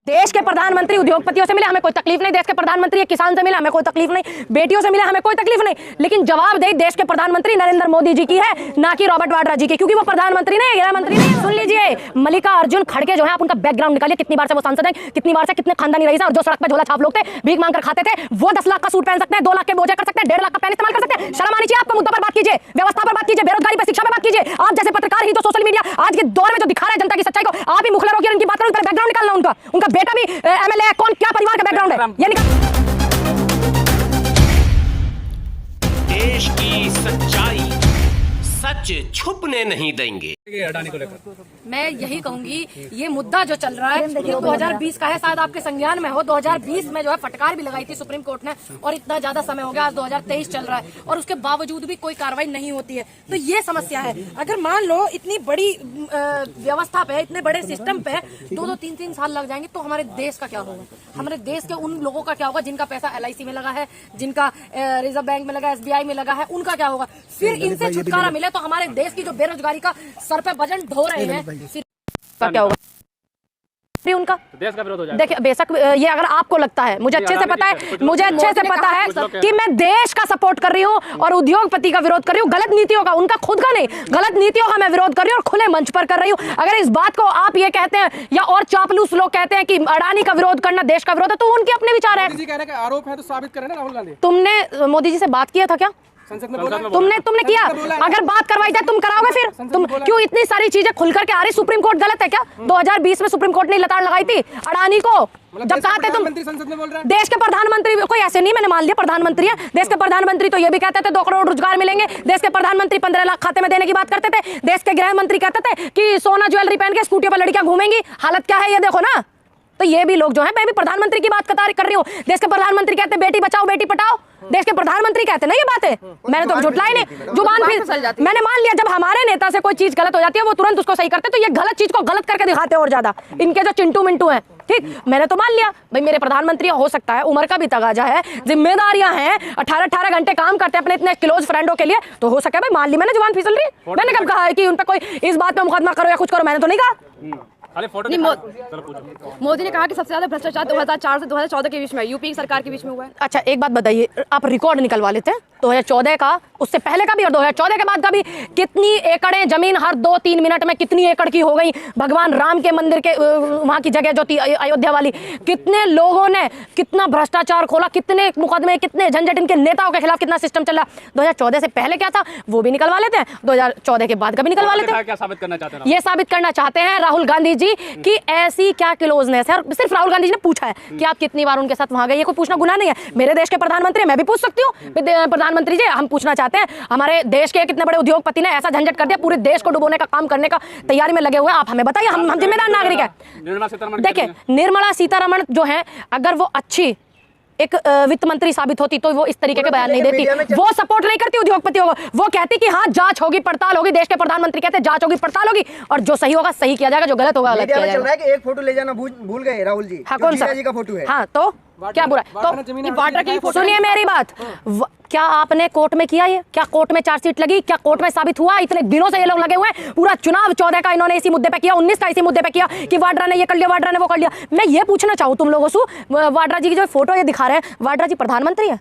देश के प्रधानमंत्री उद्योगपतियों से मिले, हमें कोई तकलीफ नहीं। देश के प्रधानमंत्री किसान से मिले, हमें कोई तकलीफ नहीं। बेटियों से मिले, हमें कोई तकलीफ नहीं। लेकिन जवाबदेही देश के प्रधानमंत्री नरेंद्र मोदी जी की है, ना कि रॉबर्ट वाड्रा जी की, क्योंकि वो प्रधानमंत्री नहीं, गृह मंत्री नहीं। सुन लीजिए, मल्लिकार्जुन खड़गे जो है, आप उनका बैकग्राउंड निकालिए, कितनी बार से वो सांसद है, कितनी बार से कितने खानदानी रईस है, और जो सड़क पे झोला छाप लोग थे, भीख मांग कर खाते थे, वो 10 लाख का सूट पहन सकते हैं, 2 लाख के बोझे कर सकते हैं, 1.5 लाख का पैन इस्तेमाल कर सकते हैं। शर्म आनी चाहिए आपको। मुद्दों पर बात कीजिए, व्यवस्था पर बात कीजिए, बेरोजगारी पर, शिक्षा पर बात कीजिए। आप जैसे पत्रकार ही जो सोशल मीडिया आज के दौर में जो दिखा रहे हैं जनता की सच्चाई को, आप ही मुखर होकर उनकी बात करो, बैकग्राउंड निकालना। उनका बेटा भी एमएलए है, कौन क्या परिवार का बैकग्राउंड है ये निकाल। देश की सच्चाई सच छुपने नहीं देंगे। अडानी को लेकर मैं यही कहूंगी, ये मुद्दा जो चल रहा है ये 2020 का है, शायद आपके संज्ञान में हो। 2020 में जो है फटकार भी लगाई थी सुप्रीम कोर्ट ने, और इतना ज्यादा समय हो गया, आज 2023 चल रहा है और उसके बावजूद भी कोई कार्रवाई नहीं होती है। तो ये समस्या है। अगर मान लो इतनी बड़ी व्यवस्था पे, इतने बड़े सिस्टम पे 2-2, 3-3 साल लग जाएंगे, तो हमारे देश का क्या होगा? हमारे देश के उन लोगों का क्या होगा जिनका पैसा LIC में लगा है, जिनका रिजर्व बैंक में लगा, SBI में लगा है, उनका क्या होगा? फिर इनसे छुटकारा मिले तो हमारे देश की जो बेरोजगारी का सर पे वजन ढो रहे हैं, फिर क्या होगा? फिर उनका देश का विरोध हो जाएगा। देखिए, बेशक ये अगर आपको लगता है, मुझे अच्छे से पता है, मुझे अच्छे से पता है कि मैं देश का सपोर्ट कर रही हूँ और उद्योगपति का विरोध कर रही हूँ, गलत नीतियों का, उनका खुद का नहीं, गलत नीतियों का मैं विरोध कर रही हूँ और खुले मंच पर कर रही हूँ। अगर इस बात को आप ये कहते हैं या और चापलूस लोग कहते हैं कि अडानी का विरोध करना देश का विरोध है, तो उनके अपने विचार है। आरोप है तो साबित करें ना राहुल गांधी। तुमने मोदी जी से बात किया था क्या? संसद में बोला तुमने किया? अगर बात करवाई जाए तुम कराओगे? फिर तुम क्यों इतनी सारी चीजें खुल करके आ रही? सुप्रीम कोर्ट गलत है क्या? 2020 में सुप्रीम कोर्ट ने लताड़ लगाई थी अडानी को, जब कहा थे तुम संसद में बोल रहे हैं। देश के प्रधानमंत्री कोई ऐसे नहीं, मैंने मान लिया प्रधानमंत्री है। देश के प्रधानमंत्री तो ये भी कहते थे 2 करोड़ रोजगार मिलेंगे। देश के प्रधानमंत्री 15 लाख खाते में देने की बात करते थे। देश के गृह मंत्री कहते थे कि सोना ज्वेलरी पहन के स्कूटी पर लड़कियां घूमेंगी। हालत क्या है ये देखो ना। तो ये भी लोग जो है, मैं भी प्रधानमंत्री की बात कर रही हूँ। देश के प्रधानमंत्री कहते बेटी बचाओ बेटी पढ़ाओ, देश के प्रधानमंत्री कहते ना ये बातें। मैंने तो झुटलाई नहीं, जुबान फिर मैंने मान लिया। जब हमारे नेता से कोई चीज गलत हो जाती है वो तुरंत उसको सही करते, तो ये गलत चीज को गलत करके दिखाते हैं और ज्यादा। इनके जो चिंटू मिंटू हैं, ठीक, मैंने तो मान लिया भाई मेरे प्रधानमंत्री हो सकता है उम्र का भी तगाजा है, जिम्मेदारियां हैं, 18-18 घंटे काम करते हैं अपने इतने क्लोज फ्रेंडों के लिए, तो हो सके भाई मान ली। मैंने जुबान फिसल रही, मैंने कब कहा है कि उन पर कोई इस बात पे मुकदमा करो या कुछ करो? मैंने तो नहीं कहा। मोदी ने कहा कि सबसे ज्यादा भ्रष्टाचार 2004 से 2014 के बीच में, यूपी की सरकार के बीच में हुआ है। अच्छा, एक बात बताइए, आप रिकॉर्ड निकलवा लेते हैं 2014 का, उससे पहले का भी और 2014 के बाद का भी। कितनी एकड़ें जमीन हर 2-3 मिनट में कितनी एकड़ की हो गई? भगवान राम के मंदिर के वहां की जगह जो थी अयोध्या वाली, कितने लोगों ने कितना भ्रष्टाचार खोला, कितने मुकदमे, कितने झंझट, इनके नेताओं के खिलाफ कितना सिस्टम चला। 2014 से पहले क्या था वो भी निकलवा लेते हैं, 2014 के बाद का भी निकलवा लेते हैं। क्या साबित करना चाहते हैं? ये साबित करना चाहते हैं राहुल गांधी जी कि ऐसी क्या क्लोजनेस है। और सिर्फ राहुल गांधी जी ने पूछा है कि आप कितनी बार उनके साथ वहां गए, ये कोई पूछना गुनाह नहीं है। मेरे देश के प्रधानमंत्री, मैं भी पूछ सकती हूँ प्रधानमंत्री जी, हम पूछना चाहते हैं हमारे देश के कितने बड़े उद्योगपति ने ऐसा झंझट कर दिया, पूरे देश को डुबोने का काम करने का तैयारी में लगे हुए हैं, आप हमें बताइए। हम जिम्मेदार नागरिक है। देखिए, निर्मला सीतारमण जो है, अगर वो अच्छी एक वित्त मंत्री साबित होती तो वो इस तरीके के बयान नहीं देती। वो सपोर्ट नहीं करती उद्योगपतियों को, वो कहती कि हाँ जांच होगी पड़ताल होगी। देश के प्रधानमंत्री कहते हैं जांच होगी पड़ताल होगी और जो सही होगा सही किया जाएगा, जो गलत होगा गलत किया जाएगा। कि एक फोटो ले जाना भूल गए राहुल जी। हाँ, कौन सा जी का फोटो है? हाँ, तो क्या बुरा? तो सुनिए मेरी बात, क्या आपने कोर्ट में किया? ये क्या कोर्ट में चार्जशीट लगी? क्या कोर्ट में साबित हुआ? इतने दिनों से ये लोग लगे हुए हैं। पूरा चुनाव 14 का इन्होंने इसी मुद्दे पे किया, 19 का इसी मुद्दे पे किया कि वाड्रा ने ये कर लिया, वाड्रा ने वो कर लिया। मैं ये पूछना चाहूँ तुम लोगों से, वाड्रा जी की जो फोटो ये दिखा रहे हैं, वाड्रा जी प्रधानमंत्री है?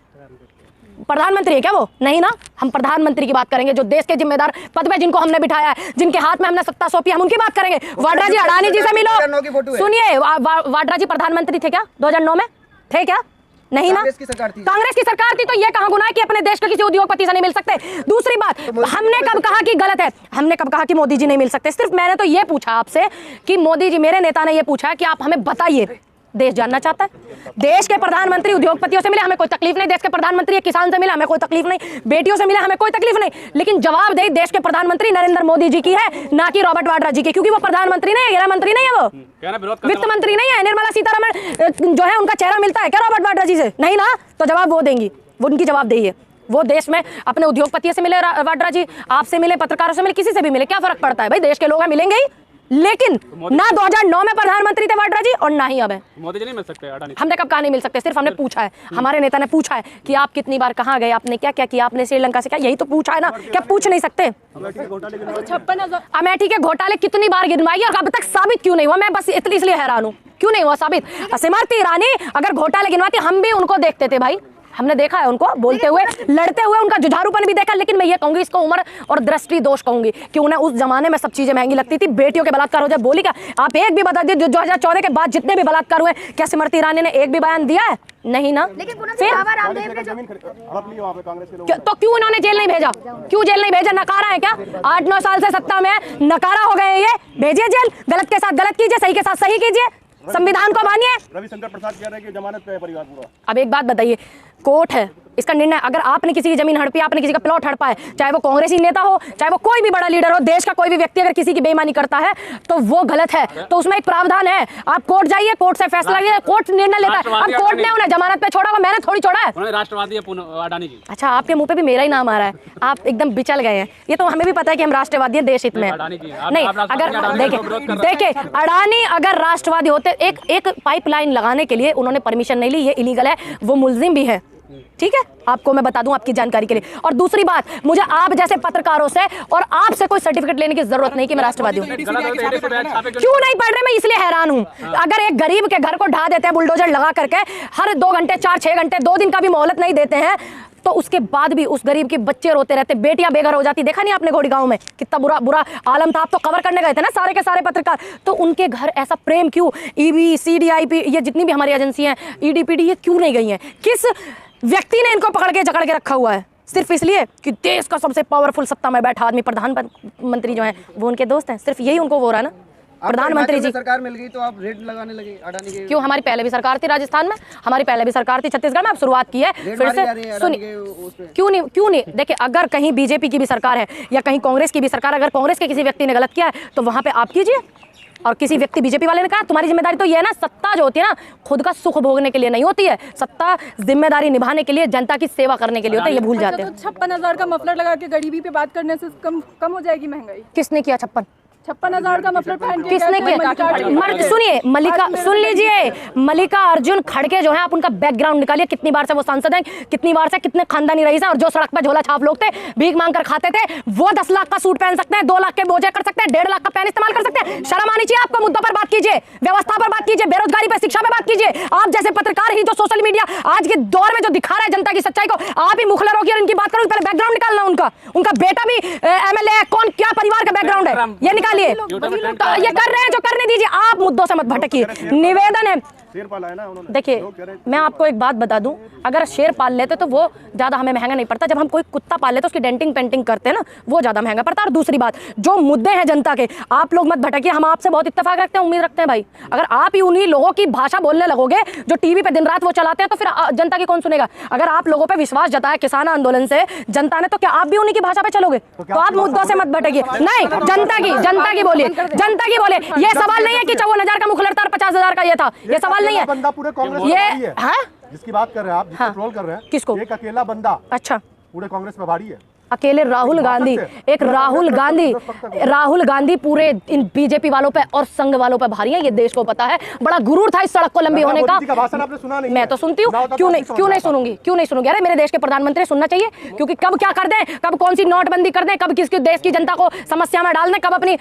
प्रधानमंत्री है क्या वो? नहीं ना। हम प्रधानमंत्री की बात करेंगे, जो देश के जिम्मेदार पद पे जिनको हमने बिठाया है, जिनके हाथ में हमने सत्ता सौंपी, हम उनकी बात करेंगे। वाड्रा जी अडानी जी से मिलो। सुनिए, वाड्रा जी प्रधानमंत्री थे क्या 2009 में? थे क्या? नहीं ना। कांग्रेस की सरकार थी, तो ये कहां गुनाह है कि अपने देश के किसी उद्योगपति से नहीं मिल सकते? दूसरी बात, हमने कब कहा कि गलत है? हमने कब कहा कि मोदी जी नहीं मिल सकते? सिर्फ मैंने तो ये पूछा आपसे कि मोदी जी, मेरे नेता ने ये पूछा कि आप हमें बताइए, देश जानना चाहता है। देश के प्रधानमंत्री उद्योगपतियों से मिले, हमें कोई तकलीफ नहीं। देश के प्रधानमंत्री किसान से मिले, हमें कोई तकलीफ नहीं। बेटियों से मिले, हमें कोई तकलीफ नहीं। लेकिन जवाबदेही देश के प्रधानमंत्री नरेंद्र मोदी जी की है, ना कि रॉबर्ट वाड्रा जी की, क्योंकि वो प्रधानमंत्री नहीं है, गृह मंत्री नहीं है, वो वित्त मंत्री नहीं है। निर्मला सीतारमण जो है, उनका चेहरा मिलता है क्या रॉबर्ट वाड्रा जी से? नहीं ना। तो जवाब वो देंगी, वो उनकी जवाबदेही है। वो देश में अपने उद्योगपतियों से मिले वाड्रा जी, आपसे मिले, पत्रकारों से मिले, किसी से भी मिले, क्या फर्क पड़ता है भाई? देश के लोग हैं, मिलेंगे ही। लेकिन ना 2009 में प्रधानमंत्री थे वाड्रा जी और ना ही अब है। मोदी जी नहीं मिल सकते अडानी। हमने कब कहा नहीं मिल सकते, सिर्फ हमने पूछा है, हमारे नेता ने पूछा है कि आप कितनी बार कहाँ गए, आपने क्या क्या किया, आपने श्रीलंका से क्या, यही तो पूछा है ना, क्या पूछ नहीं सकते? 56,000 अमेठी के घोटाले कितनी बार गिनवाई और अब तक साबित क्यों नहीं हुआ? मैं बस इसलिए हैरान हूँ, क्यों नहीं हुआ साबित? स्मृति ईरानी अगर घोटाले गिनवाती हम भी उनको देखते थे भाई, हमने देखा है उनको बोलते हुए, लड़ते हुए, उनका जुझारूपन भी देखा। लेकिन मैं ये कहूंगी, इसको उम्र और दृष्टि दोष कहूंगी कि उन्हें उस जमाने में सब चीजें महंगी लगती थी। बेटियों के बलात्कार हो जाए, बोली क्या आप एक भी बता दीजिए 2014 के बाद जितने भी बलात्कार हुए, क्या स्मृति ईरानी ने एक भी बयान दिया है? नहीं ना। फिर तो क्यों इन्होंने जेल नहीं भेजा? क्यों जेल नहीं भेजा? नकारा है क्या? 8-9 साल से सत्ता में नकारा हो गए ये, भेजिए जेल। गलत के साथ गलत कीजिए, सही के साथ सही कीजिए, संविधान को मानिए। रविशंकर प्रसाद कह रहे हैं कि जमानत पे है परिवार पूरा। अब एक बात बताइए, कोर्ट है, इसका निर्णय, अगर आपने किसी की जमीन हड़पी, आपने किसी का प्लॉट हड़पा है, चाहे वो कांग्रेसी नेता हो, चाहे वो कोई भी बड़ा लीडर हो, देश का कोई भी व्यक्ति अगर किसी की बेईमानी करता है तो वो गलत है, तो उसमें एक प्रावधान है। आप कोर्ट जाइए, कोर्ट से फैसला लीजिए, कोर्ट निर्णय लेता है। अब कोर्ट ने उन्हें जमानत पे छोड़ा, मैंने थोड़ी छोड़ा है। उन्होंने राष्ट्रवादी है अडानी जी। अच्छा, आपके मुंह पे भी मेरा ही नाम आ रहा है, आप एकदम बिचल गए हैं। ये तो हमें भी पता है कि हम राष्ट्रवादी हैं, देश हित में। नहीं, अगर देखिए अडानी अगर राष्ट्रवादी होते, एक पाइपलाइन लगाने के लिए उन्होंने परमिशन नहीं ली, ये इलीगल है, वो मुलजिम भी है, ठीक है, आपको मैं बता दूं आपकी जानकारी के लिए। और दूसरी बात, मुझे आप जैसे पत्रकारों से और आपसे कोई सर्टिफिकेट लेने की जरूरत नहीं कि मैं राष्ट्रवादी हूं। क्यों नहीं पढ़ रहे, मैं इसलिए हैरान हूं। अगर एक गरीब के घर को ढा देते हैं बुलडोजर लगा करके, हर 2 घंटे 4-6 घंटे 2 दिन का भी मोहलत नहीं देते हैं, तो उसके बाद भी उस गरीब के बच्चे रोते रहते, बेटियां बेघर हो जाती। देखा नहीं आपने घोड़ी गांव में कितना बुरा आलम था? आप तो कवर करने गए थे ना सारे के सारे पत्रकार, तो उनके घर ऐसा प्रेम क्यों? ईबी, CDIP, ये जितनी भी हमारी एजेंसी हैं, EDPD, ये क्यों नहीं गई हैं? किस व्यक्ति ने इनको पकड़ के जकड़ के रखा हुआ है? सिर्फ इसलिए कि देश का सबसे पावरफुल सत्ता में बैठा आदमी प्रधानमंत्री जो है वो उनके दोस्त हैं, सिर्फ यही उनको हो रहा है ना। प्रधानमंत्री जी सरकार मिल गई तो आप रेट लगाने लगे अडानी के। क्यों? हमारी पहले भी सरकार थी राजस्थान में, हमारी पहले भी सरकार थी छत्तीसगढ़ में, अब शुरुआत की है फिर से। सुनिए, क्यों नहीं देखिए, अगर कहीं बीजेपी की भी सरकार है या कहीं कांग्रेस की भी सरकार, अगर कांग्रेस के किसी व्यक्ति ने गलत किया है तो वहां पे आप कीजिए, और किसी व्यक्ति बीजेपी वाले ने कहा तुम्हारी जिम्मेदारी तो ये है ना, सत्ता जो होती है ना खुद का सुख भोगने के लिए नहीं होती है, सत्ता जिम्मेदारी निभाने के लिए, जनता की सेवा करने के लिए होता है, ये भूल जाते हैं। 56,000 का मफलर लगा के गरीबी पे बात करने से कम हो जाएगी महंगाई? किसने किया 56,000 का मफलर पहन के किसने किया? सुनिए, मल्लिका, सुन लीजिए, मल्लिका अर्जुन खड़गे जो है, आप उनका बैकग्राउंड निकालिए, कितनी बार से वो सांसद हैं, कितनी बार से कितने खानदानी रईस हैं, और जो सड़क पे झोला छाप लोग थे, भीख मांग कर खाते थे, वो 10 लाख का सूट पहन सकते हैं, 2 लाख के बोझे कर सकते हैं, 1.5 लाख का पैन इस्तेमाल कर सकते हैं। शर्म आनी चाहिए आपको। मुद्दों पर बात कीजिए, व्यवस्था पर बात कीजिए, बेरोजगारी पर, शिक्षा पर बात कीजिए। आप जैसे पत्रकार ही जो सोशल मीडिया आज के दौर में जो दिखा रहा है जनता की सच्चाई को, आप ही मुखलर होकर इनकी बात करो। पहले बैकग्राउंड निकालना उनका बेटा भी MLA है, कौन क्या परिवार का बैकग्राउंड है ये निकालिए। तो ये कर रहे हैं जो करने दीजिए, आप मुद्दों से मत भटकिए, निवेदन है। शेर पाला है ना उन्होंने। देखिए, मैं आपको एक बात बता दूं, अगर शेर पाल लेते तो वो ज्यादा हमें महंगा नहीं पड़ता। जब हम कोई कुत्ता पाल लेते उसकी डेंटिंग पेंटिंग करते हैं ना, वो ज्यादा महंगा पड़ता है। और दूसरी बात, जो मुद्दे हैं जनता के, आप लोग मत भटकिए। हम आपसे बहुत इत्तेफाक रखते हैं, उम्मीद रखते हैं भाई। अगर आप ही उन्हीं लोगों की भाषा बोलने लगोगे जो टीवी पे दिन रात वो चलाते हैं, तो फिर जनता की कौन सुनेगा? अगर आप लोगों पे विश्वास जताया किसान आंदोलन से जनता ने, तो क्या आप भी उन्हीं की भाषा पे चलोगे? तो आप मुद्दों से मत भटकिए। नहीं, जनता की बोलिए, जनता की बोले। ये सवाल नहीं है कि 54,000 का मुखलर था, 50,000 का ये था, ये सवाल नहीं है। ये हाँ, जिसकी बात कर रहे हैं आप, जिसको ट्रोल कर रहे हैं, किसको? एक अकेला बंदा अच्छा पूरे कांग्रेस में भारी है। अकेले राहुल गांधी, एक राहुल गांधी पूरे इन बीजेपी वालों पे और संघ वालों पे भारी है, ये देश को पता है। बड़ा गुरूर था इस सड़क को लंबी होने का। आपने सुना नहीं? मैं तो सुनती हूँ, क्यों नहीं सुनूंगी? अरे मेरे देश के प्रधानमंत्री सुनना चाहिए, क्योंकि कब क्या कर दें, कब कौन सी नोटबंदी कर दें, कब किसकी देश की जनता को समस्या में डाल दें, कब अपनी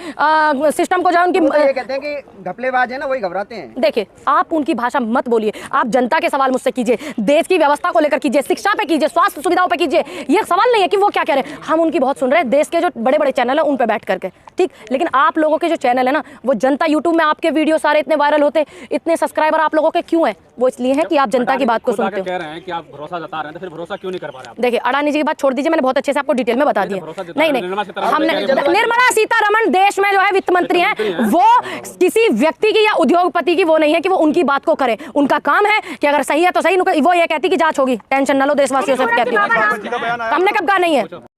सिस्टम को जो उनकी ये कहते हैं कि घपलेबाज है ना, वही घबराते हैं। देखिए, आप उनकी भाषा मत बोलिए, आप जनता के सवाल मुझसे कीजिए, देश की व्यवस्था को लेकर कीजिए, शिक्षा पे कीजिए, स्वास्थ्य सुविधाओं पे कीजिए। ये सवाल नहीं है कि वो क्या कह रहे हैं, हम उनकी बहुत सुन रहे हैं, देश के जो बड़े बड़े चैनल है उन पे बैठ करके, ठीक। लेकिन आप लोगों के जो चैनल है ना, वो जनता, यूट्यूब में आपके वीडियो सारे इतने वायरल होते, इतने सब्सक्राइबर आप लोगों के क्यों है? वो इसलिए है कि आप जनता की बात को सुनते हो। कह रहे हैं कि आप भरोसा जता रहे हैं, तो फिर भरोसा क्यों नहीं कर पा रहे आप? देखिए, अडानी जी की बात छोड़ दीजिए, मैंने बहुत अच्छे से आपको डिटेल में बता दिया। नहीं, हमने निर्मला सीतारमण देश में जो है वित्त मंत्री हैं, वो किसी व्यक्ति की या उद्योगपति की वो नहीं है कि वो उनकी बात को करे। उनका काम है कि अगर सही है तो सही, वो ये कहती कि जांच होगी, टेंशन ना लो, देशवासियों से कहती हूँ। हमने कब कहा नहीं है?